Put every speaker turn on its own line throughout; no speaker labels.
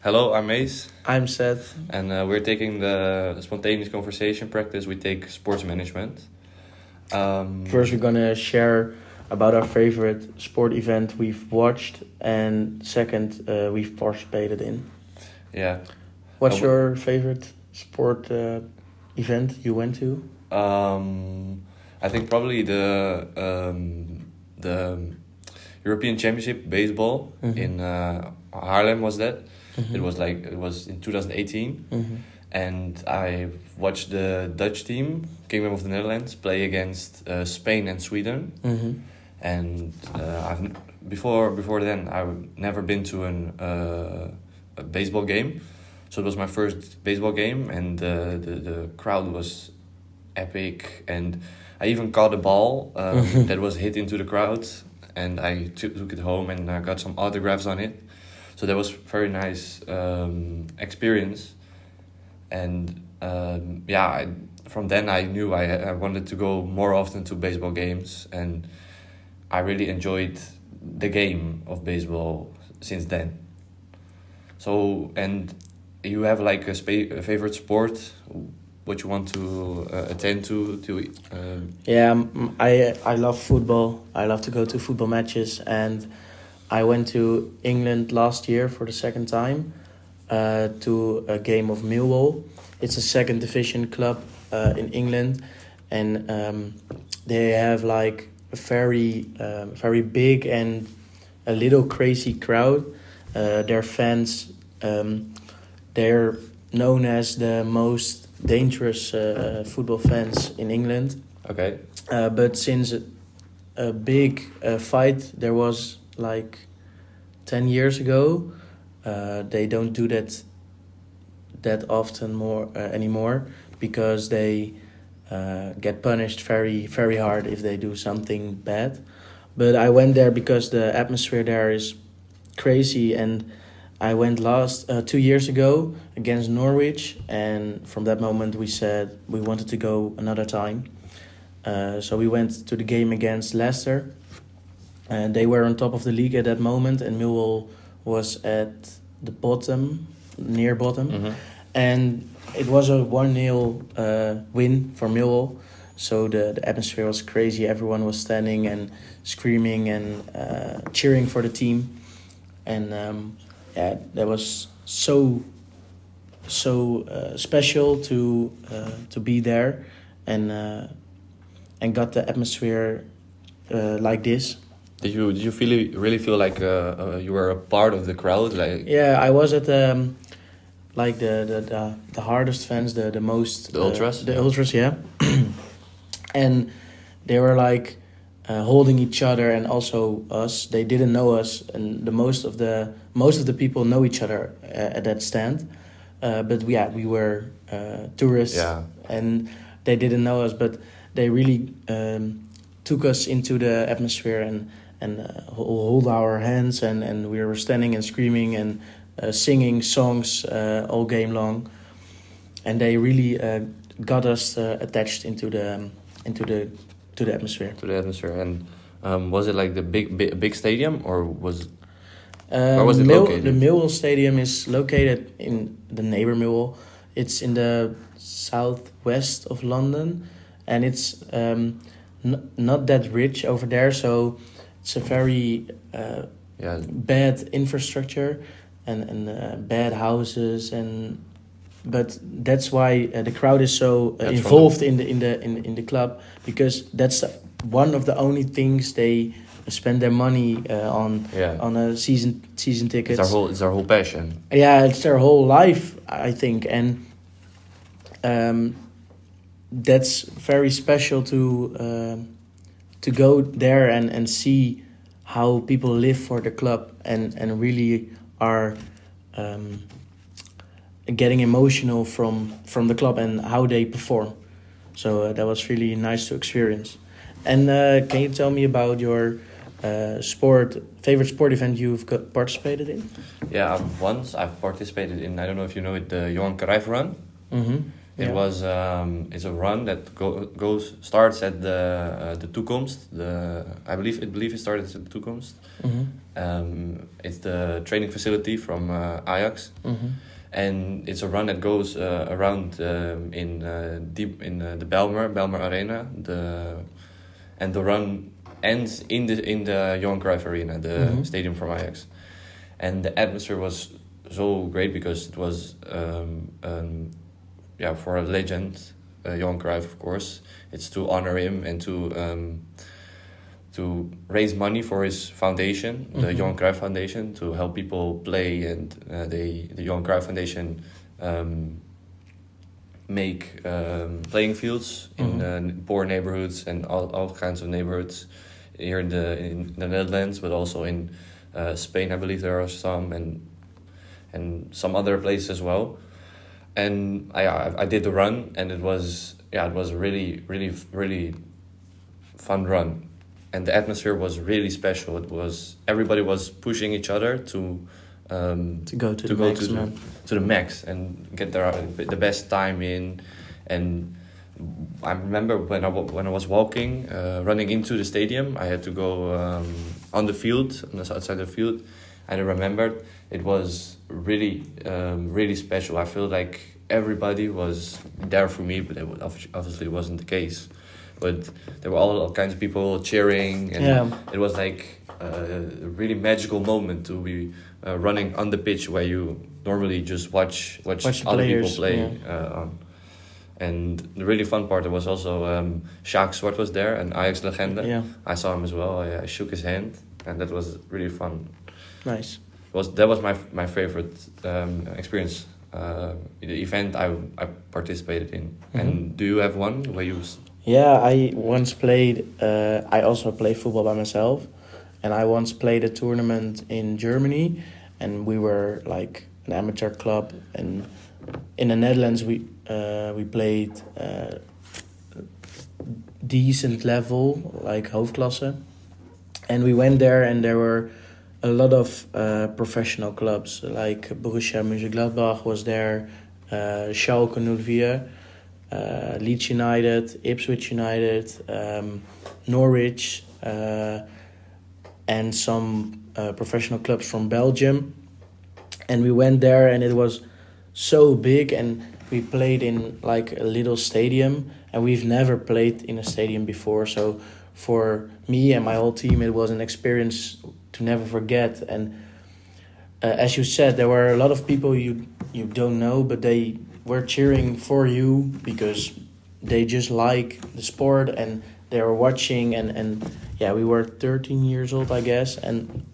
Hello, I'm Mace,
I'm Seth.
and we're taking the spontaneous conversation practice. We take sports management.
First, we're gonna share about our favorite sport event we've watched, and second, we've participated in.
Yeah.
What's your favorite sport event you went to?
I think probably the European Championship baseball in Haarlem was that. It was in 2018, and I watched the Dutch team, Kingdom of the Netherlands, play against Spain and Sweden. And before then I've never been to a baseball game, so it was my first baseball game, and the crowd was epic, and I even caught a ball that was hit into the crowd, and I took it home and got some autographs on it. So that was very nice experience, and from then I knew I wanted to go more often to baseball games, and I really enjoyed the game of baseball since then. So, and you have like a favorite sport, what you want to attend to?
I love football. I love to go to football matches, and I went to England last year for the second time to a game of Millwall. It's a second division club in England, and they have like a very big and a little crazy crowd. Their fans, they're known as the most dangerous football fans in England.
Okay.
But since a big fight there was like 10 years ago, they don't do that often anymore, because they get punished very, very hard if they do something bad. But I went there because the atmosphere there is crazy, and I went 2 years ago against Norwich, and from that moment we said we wanted to go another time. So we went to the game against Leicester, and they were on top of the league at that moment, and Millwall was at the bottom, near bottom. And it was a 1-0 win for Millwall. So the atmosphere was crazy. Everyone was standing and screaming and cheering for the team. And that was so special to be there and got the atmosphere like this.
Did you really feel like you were a part of the crowd? Like,
yeah, I was at like the hardest fans, the most
the ultras.
The ultras, yeah. And they were like holding each other, and also us. They didn't know us, and most of the people know each other at that stand. But we were tourists, and they didn't know us, but they really took us into the atmosphere and hold our hands, and we were standing and screaming and singing songs all game long, and they really got us attached into the atmosphere.
To the atmosphere. And was it like the big stadium, or where was it located?
The Millwall Stadium is located in the neighbor Millwall. It's in the southwest of London, and it's not that rich over there, so it's a very bad infrastructure and bad houses, but that's why the crowd is so involved in the club, because that's one of the only things they spend their money on a season tickets.
It's our whole passion.
Yeah, it's their whole life, I think, and that's very special to go there and see how people live for the club and really are getting emotional from the club and how they perform. So that was really nice to experience. And can you tell me about your favorite sport event you've participated in?
Yeah, once I've participated in, I don't know if you know it, the Johan Cruijff Run. It was it's a run that starts at the Toekomst. I believe it started at the Toekomst, It's the training facility from Ajax, and it's a run that goes around in deep in the Belmer Arena. The run ends in the Johan Cruyff Arena, the stadium from Ajax, and the atmosphere was so great because it was for a legend, Johan Cruyff, of course. It's to honor him and to raise money for his foundation, the Johan Cruyff Foundation, to help people play, and the Johan Cruyff Foundation make playing fields in poor neighborhoods and all kinds of neighborhoods here in the Netherlands, but also in Spain, I believe there are some, and some other places as well. And I did the run, and it was a really, really, really fun run, and the atmosphere was really special. Everybody was pushing each other to
go to the
max and get the best time in. And I remember when I was walking, running into the stadium, I had to go on the field, on the outside of the field, and I remembered it was really, really special. I feel like everybody was there for me, but obviously it wasn't the case. But there were all kinds of people cheering, and it was like a really magical moment to be running on the pitch where you normally just watch other people play on. And the really fun part was also Sjaak Zwart was there, an Ajax legende.
Yeah.
I saw him as well. I shook his hand, and that was really fun.
Nice.
That was my favorite experience. The event I participated in. And do you have one where you?
Yeah, I once played. I also play football by myself, and I once played a tournament in Germany, and we were like an amateur club, and in the Netherlands we played decent level, like hoofdklasse, and we went there, and there were a lot of professional clubs like Borussia Mönchengladbach was there, Schalke 04, Leeds United, Ipswich United, Norwich, and some professional clubs from Belgium. And we went there, and it was so big, and we played in like a little stadium, and we've never played in a stadium before. So for me and my whole team, it was an experience to never forget. And as you said, there were a lot of people you don't know, but they were cheering for you because they just like the sport, and they were watching, and we were 13 years old, I guess, and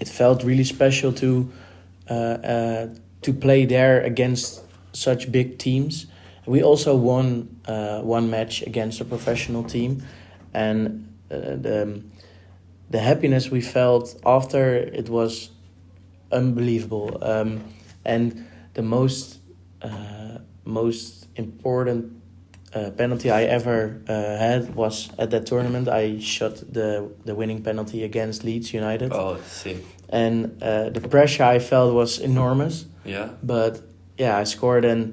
it felt really special to play there against such big teams. We also won one match against a professional team, and the happiness we felt after, it was unbelievable. And the most important penalty I ever had was at that tournament. I shot the winning penalty against Leeds United.
Oh, sick.
And the pressure I felt was enormous.
Yeah.
But I scored, and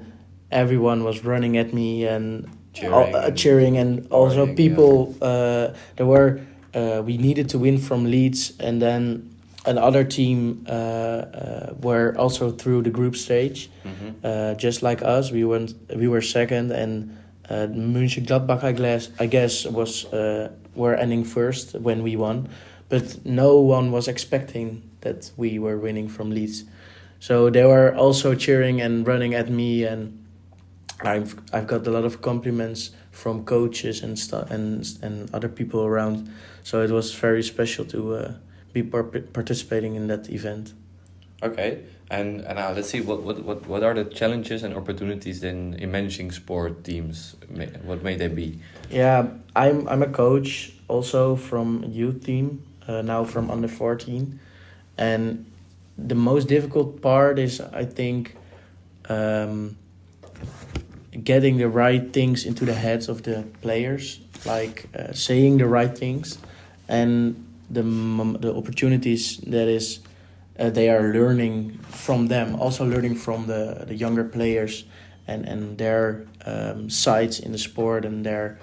everyone was running at me and cheering, and also people. There were. We needed to win from Leeds, and then another team were also through the group stage, just like us. We were second, and Mönchengladbach, I guess, were ending first when we won, but no one was expecting that we were winning from Leeds. So they were also cheering and running at me, and I've got a lot of compliments from coaches and and other people around. So it was very special to be participating in that event.
Okay, and now let's see what are the challenges and opportunities then in managing sport teams? What may they be? Yeah,
I'm a coach also from youth team, now from under 14, and the most difficult part is, I think, getting the right things into the heads of the players, like saying the right things, and the opportunities that is they are learning from them, also learning from the younger players and their sides in the sport and their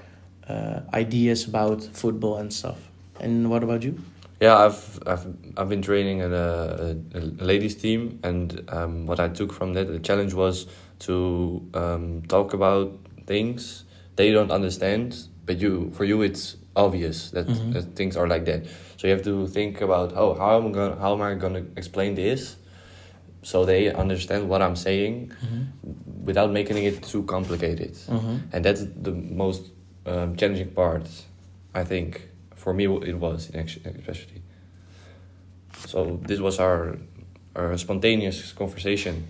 ideas about football and stuff. And what about you?
Yeah, I've been training at a ladies team, and what I took from that, the challenge was to talk about things they don't understand, but for you it's obvious that, that things are like that. So you have to think about how am I gonna explain this, so they understand what I'm saying, without making it too complicated. And that's the most challenging part, I think. For me, it was especially. So this was our spontaneous conversation.